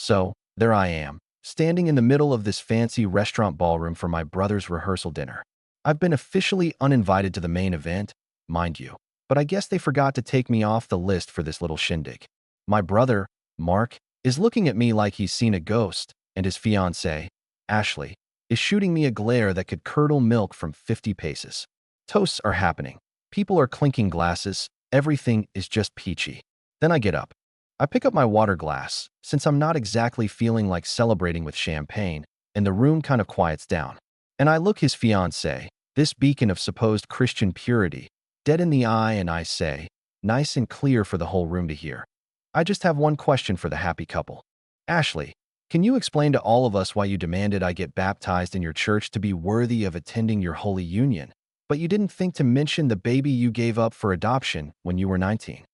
So, there I am, standing in the middle of this fancy restaurant ballroom for my brother's rehearsal dinner. I've been officially uninvited to the main event, mind you, but I guess they forgot to take me off the list for this little shindig. My brother, Mark, is looking at me like he's seen a ghost, and his fiancée, Ashley, is shooting me a glare that could curdle milk from 50 paces. Toasts are happening. People are clinking glasses. Everything is just peachy. Then I get up. I pick up my water glass, since I'm not exactly feeling like celebrating with champagne, and the room kind of quiets down. And I look his fiancée, this beacon of supposed Christian purity, dead in the eye, and I say, nice and clear for the whole room to hear. I just have one question for the happy couple. Ashley, can you explain to all of us why you demanded I get baptized in your church to be worthy of attending your holy union, but you didn't think to mention the baby you gave up for adoption when you were 19?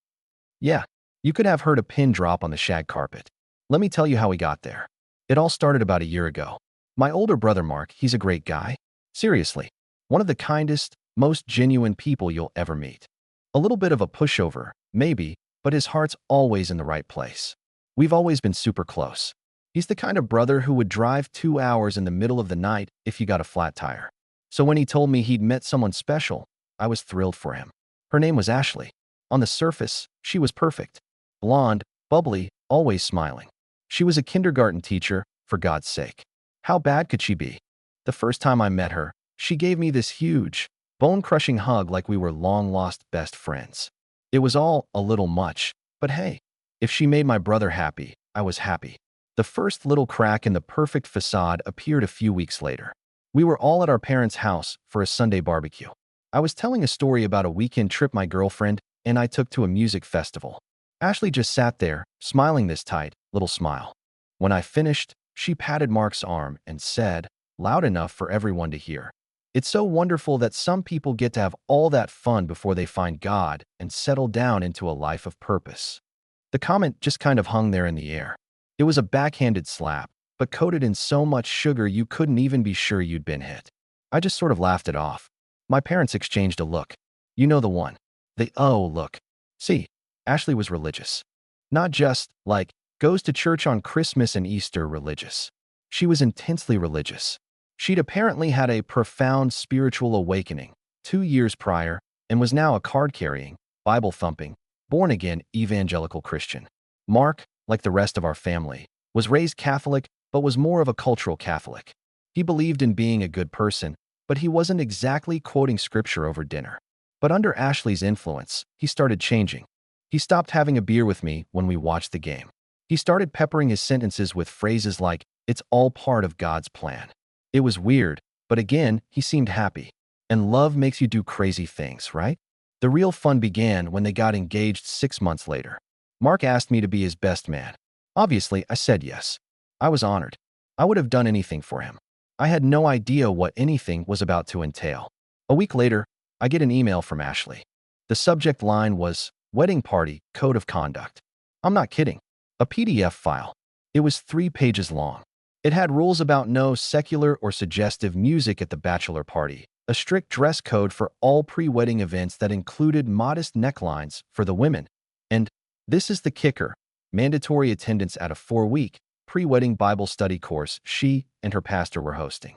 Yeah, you could have heard a pin drop on the shag carpet. Let me tell you how we got there. It all started about a year ago. My older brother Mark, he's a great guy. Seriously, one of the kindest, most genuine people you'll ever meet. A little bit of a pushover, maybe, but his heart's always in the right place. We've always been super close. He's the kind of brother who would drive 2 hours in the middle of the night if you got a flat tire. So when he told me he'd met someone special, I was thrilled for him. Her name was Ashley. On the surface, she was perfect. Blonde, bubbly, always smiling. She was a kindergarten teacher, for God's sake. How bad could she be? The first time I met her, she gave me this huge, bone-crushing hug like we were long-lost best friends. It was all a little much, but hey, if she made my brother happy, I was happy. The first little crack in the perfect facade appeared a few weeks later. We were all at our parents' house for a Sunday barbecue. I was telling a story about a weekend trip my girlfriend and I took to a music festival. Ashley just sat there, smiling this tight, little smile. When I finished, she patted Mark's arm and said, loud enough for everyone to hear, "It's so wonderful that some people get to have all that fun before they find God and settle down into a life of purpose." The comment just kind of hung there in the air. It was a backhanded slap, but coated in so much sugar you couldn't even be sure you'd been hit. I just sort of laughed it off. My parents exchanged a look. You know the one. The oh look. See, Ashley was religious. Not just, like, goes to church on Christmas and Easter religious. She was intensely religious. She'd apparently had a profound spiritual awakening 2 years prior and was now a card-carrying, Bible-thumping, born-again evangelical Christian. Mark, like the rest of our family, was raised Catholic but was more of a cultural Catholic. He believed in being a good person, but he wasn't exactly quoting scripture over dinner. But under Ashley's influence, he started changing. He stopped having a beer with me when we watched the game. He started peppering his sentences with phrases like, "It's all part of God's plan." It was weird, but again, he seemed happy. And love makes you do crazy things, right? The real fun began when they got engaged 6 months later. Mark asked me to be his best man. Obviously, I said yes. I was honored. I would have done anything for him. I had no idea what anything was about to entail. A week later, I get an email from Ashley. The subject line was, "Wedding Party, Code of Conduct." I'm not kidding. A PDF file. It was 3 pages long. It had rules about no secular or suggestive music at the bachelor party, a strict dress code for all pre-wedding events that included modest necklines for the women, and, this is the kicker, mandatory attendance at a 4-week, pre-wedding Bible study course she and her pastor were hosting.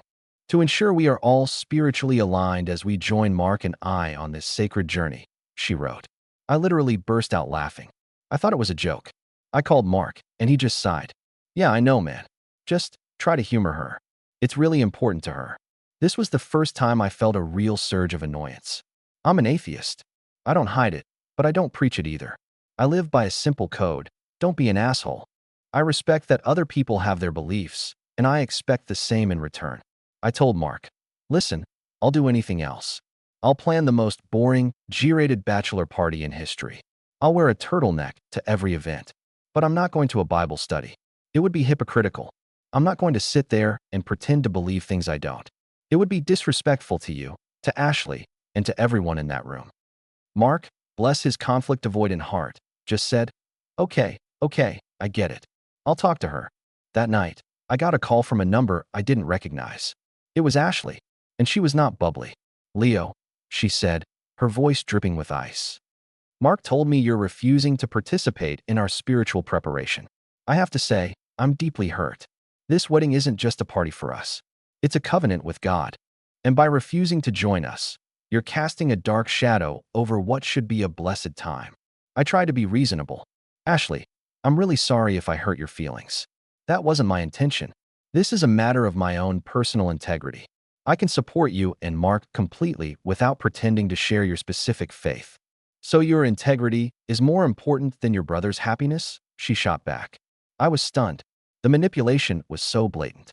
To ensure we are all spiritually aligned as we join Mark and I on this sacred journey, she wrote. I literally burst out laughing. I thought it was a joke. I called Mark, and he just sighed. Yeah, I know, man. Just try to humor her. It's really important to her. This was the first time I felt a real surge of annoyance. I'm an atheist. I don't hide it, but I don't preach it either. I live by a simple code. Don't be an asshole. I respect that other people have their beliefs, and I expect the same in return. I told Mark, listen, I'll do anything else. I'll plan the most boring, G-rated bachelor party in history. I'll wear a turtleneck to every event. But I'm not going to a Bible study. It would be hypocritical. I'm not going to sit there and pretend to believe things I don't. It would be disrespectful to you, to Ashley, and to everyone in that room. Mark, bless his conflict-avoidant heart, just said, okay, I get it. I'll talk to her. That night, I got a call from a number I didn't recognize. It was Ashley, and she was not bubbly. "Leo," she said, her voice dripping with ice. "Mark told me you're refusing to participate in our spiritual preparation. I have to say, I'm deeply hurt. This wedding isn't just a party for us. It's a covenant with God. And by refusing to join us, you're casting a dark shadow over what should be a blessed time. I try to be reasonable. Ashley, I'm really sorry if I hurt your feelings. That wasn't my intention. This is a matter of my own personal integrity. I can support you and Mark completely without pretending to share your specific faith. So your integrity is more important than your brother's happiness? She shot back. I was stunned. The manipulation was so blatant.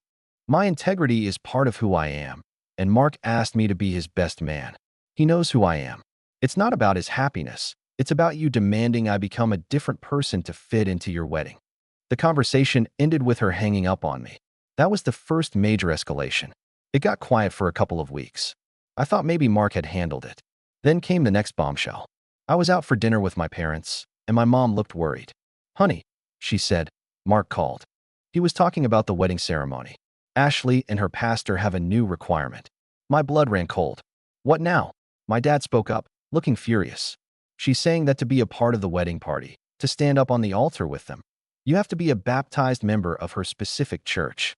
My integrity is part of who I am, and Mark asked me to be his best man. He knows who I am. It's not about his happiness. It's about you demanding I become a different person to fit into your wedding. The conversation ended with her hanging up on me. That was the first major escalation. It got quiet for a couple of weeks. I thought maybe Mark had handled it. Then came the next bombshell. I was out for dinner with my parents, and my mom looked worried. Honey, she said, Mark called. He was talking about the wedding ceremony. Ashley and her pastor have a new requirement. My blood ran cold. What now? My dad spoke up, looking furious. She's saying that to be a part of the wedding party, to stand up on the altar with them, you have to be a baptized member of her specific church.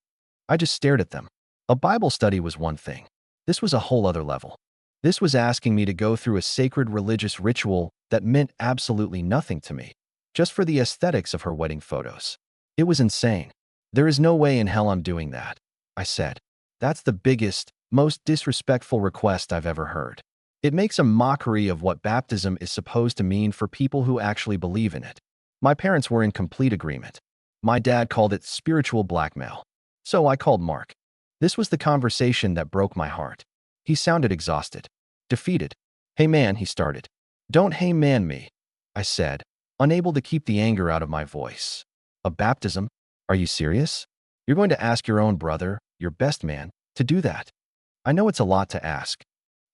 I just stared at them. A Bible study was one thing. This was a whole other level. This was asking me to go through a sacred religious ritual that meant absolutely nothing to me, just for the aesthetics of her wedding photos. It was insane. There is no way in hell I'm doing that, I said. That's the biggest, most disrespectful request I've ever heard. It makes a mockery of what baptism is supposed to mean for people who actually believe in it. My parents were in complete agreement. My dad called it spiritual blackmail. So I called Mark. This was the conversation that broke my heart. He sounded exhausted, defeated. Hey man, he started. Don't hey man me, I said, unable to keep the anger out of my voice. A baptism? Are you serious? You're going to ask your own brother, your best man, to do that? I know it's a lot to ask.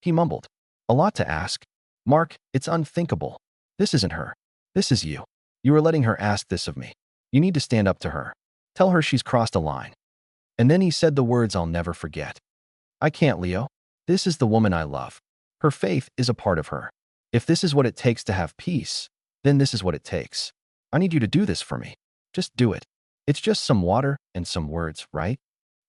He mumbled. A lot to ask? Mark, it's unthinkable. This isn't her. This is you. You are letting her ask this of me. You need to stand up to her. Tell her she's crossed a line. And then he said the words I'll never forget. I can't, Leo. This is the woman I love. Her faith is a part of her. If this is what it takes to have peace, then this is what it takes. I need you to do this for me. Just do it. It's just some water and some words, right?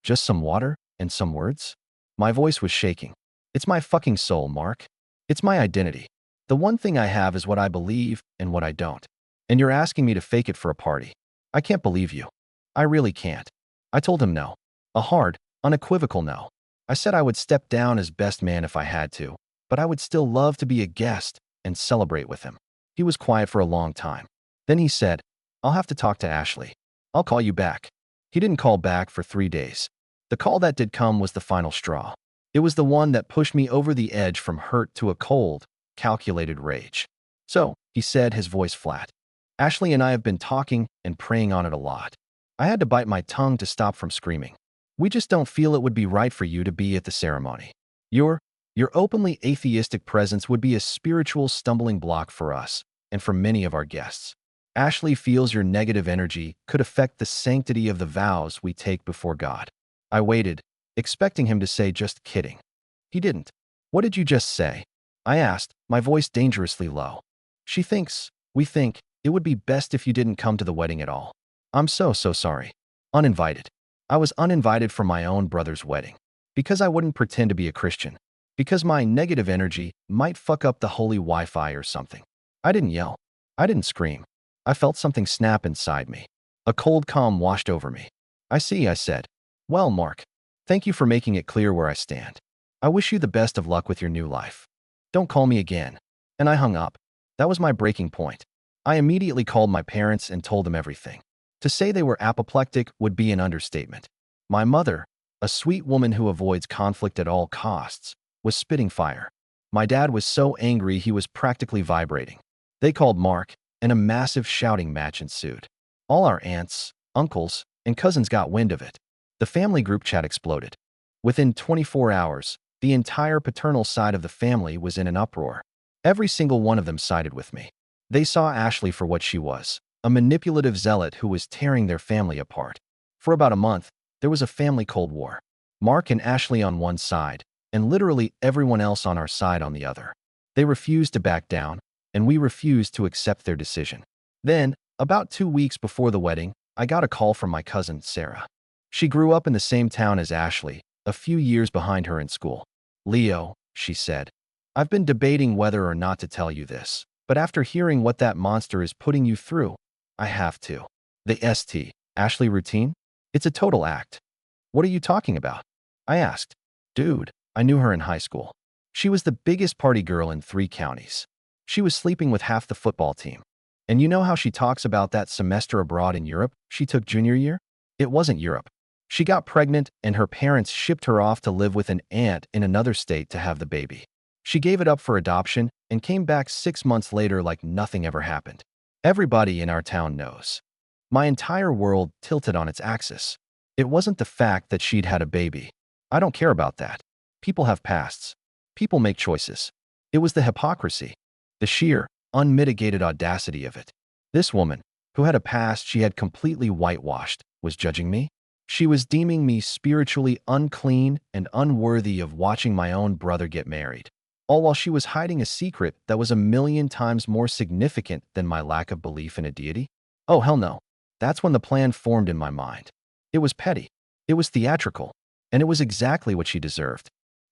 Just some water and some words? My voice was shaking. It's my fucking soul, Mark. It's my identity. The one thing I have is what I believe and what I don't. And you're asking me to fake it for a party. I can't believe you. I really can't. I told him no. A hard, unequivocal no. I said I would step down as best man if I had to, but I would still love to be a guest and celebrate with him. He was quiet for a long time. Then he said, I'll have to talk to Ashley. I'll call you back. He didn't call back for 3 days. The call that did come was the final straw. It was the one that pushed me over the edge from hurt to a cold, calculated rage. So, he said, his voice flat. Ashley and I have been talking and praying on it a lot. I had to bite my tongue to stop from screaming. We just don't feel it would be right for you to be at the ceremony. Your openly atheistic presence would be a spiritual stumbling block for us and for many of our guests. Ashley feels your negative energy could affect the sanctity of the vows we take before God. I waited, expecting him to say just kidding. He didn't. What did you just say? I asked, my voice dangerously low. We think, it would be best if you didn't come to the wedding at all. I'm so sorry. Uninvited. I was uninvited for my own brother's wedding. Because I wouldn't pretend to be a Christian. Because my negative energy might fuck up the holy Wi-Fi or something. I didn't yell. I didn't scream. I felt something snap inside me. A cold calm washed over me. I see, I said. Well, Mark, thank you for making it clear where I stand. I wish you the best of luck with your new life. Don't call me again. And I hung up. That was my breaking point. I immediately called my parents and told them everything. To say they were apoplectic would be an understatement. My mother, a sweet woman who avoids conflict at all costs, was spitting fire. My dad was so angry he was practically vibrating. They called Mark, and a massive shouting match ensued. All our aunts, uncles, and cousins got wind of it. The family group chat exploded. Within 24 hours, the entire paternal side of the family was in an uproar. Every single one of them sided with me. They saw Ashley for what she was, a manipulative zealot who was tearing their family apart. For about a month, there was a family cold war. Mark and Ashley on one side, and literally everyone else on our side on the other. They refused to back down, and we refused to accept their decision. Then, about 2 weeks before the wedding, I got a call from my cousin, Sarah. She grew up in the same town as Ashley, a few years behind her in school. Leo, she said, I've been debating whether or not to tell you this, but after hearing what that monster is putting you through, I have to. The Ashley routine? It's a total act. What are you talking about? I asked. Dude, I knew her in high school. She was the biggest party girl in 3 counties. She was sleeping with half the football team. And you know how she talks about that semester abroad in Europe she took junior year? It wasn't Europe. She got pregnant and her parents shipped her off to live with an aunt in another state to have the baby. She gave it up for adoption and came back 6 months later like nothing ever happened. Everybody in our town knows. My entire world tilted on its axis. It wasn't the fact that she'd had a baby. I don't care about that. People have pasts. People make choices. It was the hypocrisy. The sheer, unmitigated audacity of it. This woman, who had a past she had completely whitewashed, was judging me. She was deeming me spiritually unclean and unworthy of watching my own brother get married, all while she was hiding a secret that was 1,000,000 times more significant than my lack of belief in a deity. Oh, hell no. That's when the plan formed in my mind. It was petty. It was theatrical. And it was exactly what she deserved.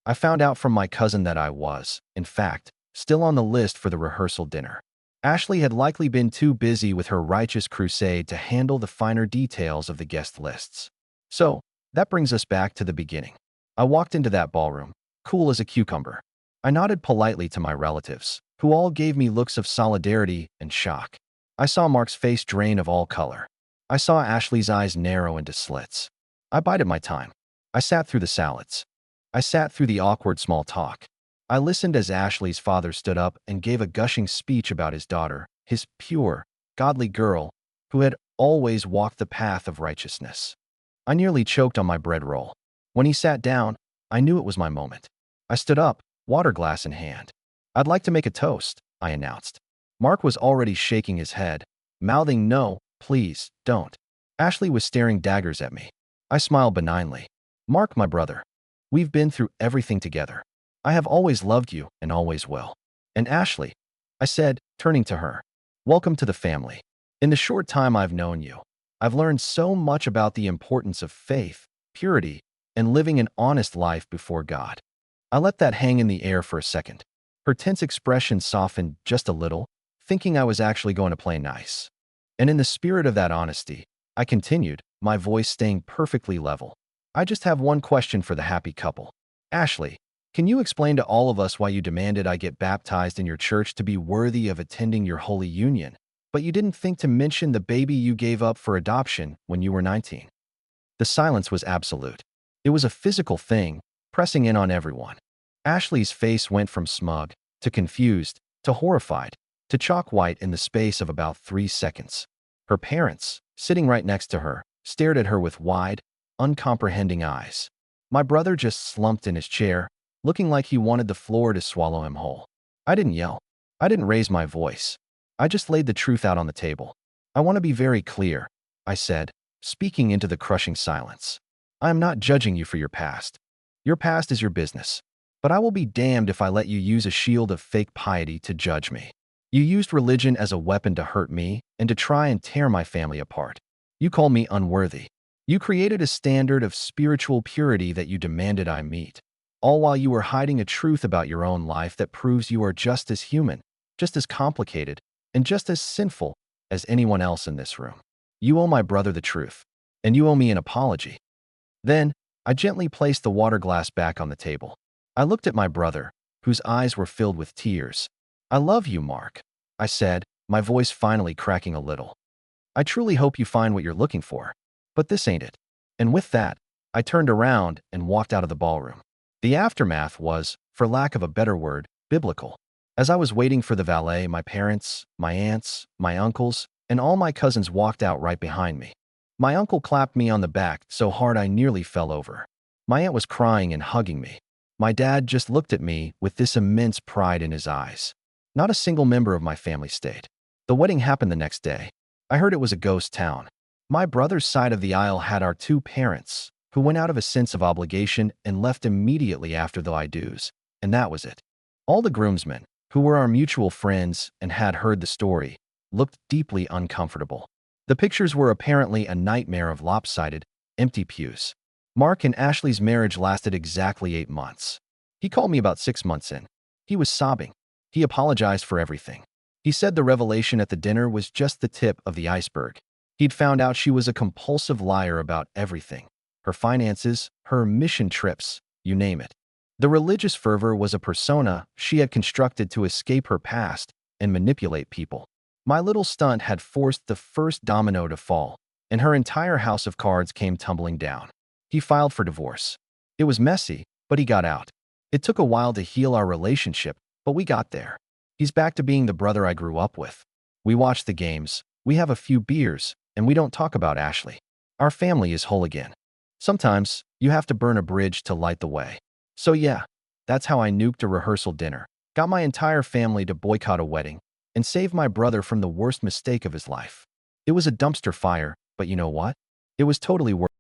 I found out from my cousin that I was, in fact, still on the list for the rehearsal dinner. Ashley had likely been too busy with her righteous crusade to handle the finer details of the guest lists. So, that brings us back to the beginning. I walked into that ballroom, cool as a cucumber. I nodded politely to my relatives, who all gave me looks of solidarity and shock. I saw Mark's face drain of all color. I saw Ashley's eyes narrow into slits. I bided my time. I sat through the salads. I sat through the awkward small talk. I listened as Ashley's father stood up and gave a gushing speech about his daughter, his pure, godly girl, who had always walked the path of righteousness. I nearly choked on my bread roll. When he sat down, I knew it was my moment. I stood up, water glass in hand. I'd like to make a toast, I announced. Mark was already shaking his head, mouthing no, please, don't. Ashley was staring daggers at me. I smiled benignly. Mark, my brother. We've been through everything together. I have always loved you and always will. And Ashley, I said, turning to her, welcome to the family. In the short time I've known you, I've learned so much about the importance of faith, purity, and living an honest life before God. I let that hang in the air for a second. Her tense expression softened just a little, thinking I was actually going to play nice. And in the spirit of that honesty, I continued, my voice staying perfectly level. I just have one question for the happy couple. Ashley, can you explain to all of us why you demanded I get baptized in your church to be worthy of attending your holy union, but you didn't think to mention the baby you gave up for adoption when you were 19? The silence was absolute. It was a physical thing, pressing in on everyone. Ashley's face went from smug, to confused, to horrified, to chalk white in the space of about 3 seconds. Her parents, sitting right next to her, stared at her with wide, uncomprehending eyes. My brother just slumped in his chair, looking like he wanted the floor to swallow him whole. I didn't yell. I didn't raise my voice. I just laid the truth out on the table. I want to be very clear, I said, speaking into the crushing silence. I am not judging you for your past. Your past is your business. But I will be damned if I let you use a shield of fake piety to judge me. You used religion as a weapon to hurt me and to try and tear my family apart. You called me unworthy. You created a standard of spiritual purity that you demanded I meet, all while you were hiding a truth about your own life that proves you are just as human, just as complicated, and just as sinful as anyone else in this room. You owe my brother the truth, and you owe me an apology. Then, I gently placed the water glass back on the table. I looked at my brother, whose eyes were filled with tears. I love you, Mark, I said, my voice finally cracking a little. I truly hope you find what you're looking for. But this ain't it. And with that, I turned around and walked out of the ballroom. The aftermath was, for lack of a better word, biblical. As I was waiting for the valet, my parents, my aunts, my uncles, and all my cousins walked out right behind me. My uncle clapped me on the back so hard I nearly fell over. My aunt was crying and hugging me. My dad just looked at me with this immense pride in his eyes. Not a single member of my family stayed. The wedding happened the next day. I heard it was a ghost town. My brother's side of the aisle had our 2 parents, who went out of a sense of obligation and left immediately after the I-dos, and that was it. All the groomsmen, who were our mutual friends and had heard the story, looked deeply uncomfortable. The pictures were apparently a nightmare of lopsided, empty pews. Mark and Ashley's marriage lasted exactly 8 months. He called me about 6 months in. He was sobbing. He apologized for everything. He said the revelation at the dinner was just the tip of the iceberg. He'd found out she was a compulsive liar about everything. Her finances, her mission trips, you name it. The religious fervor was a persona she had constructed to escape her past and manipulate people. My little stunt had forced the first domino to fall, and her entire house of cards came tumbling down. He filed for divorce. It was messy, but he got out. It took a while to heal our relationship, but we got there. He's back to being the brother I grew up with. We watch the games, we have a few beers, and we don't talk about Ashley. Our family is whole again. Sometimes, you have to burn a bridge to light the way. So yeah, that's how I nuked a rehearsal dinner, got my entire family to boycott a wedding, and saved my brother from the worst mistake of his life. It was a dumpster fire, but you know what? It was totally worth it.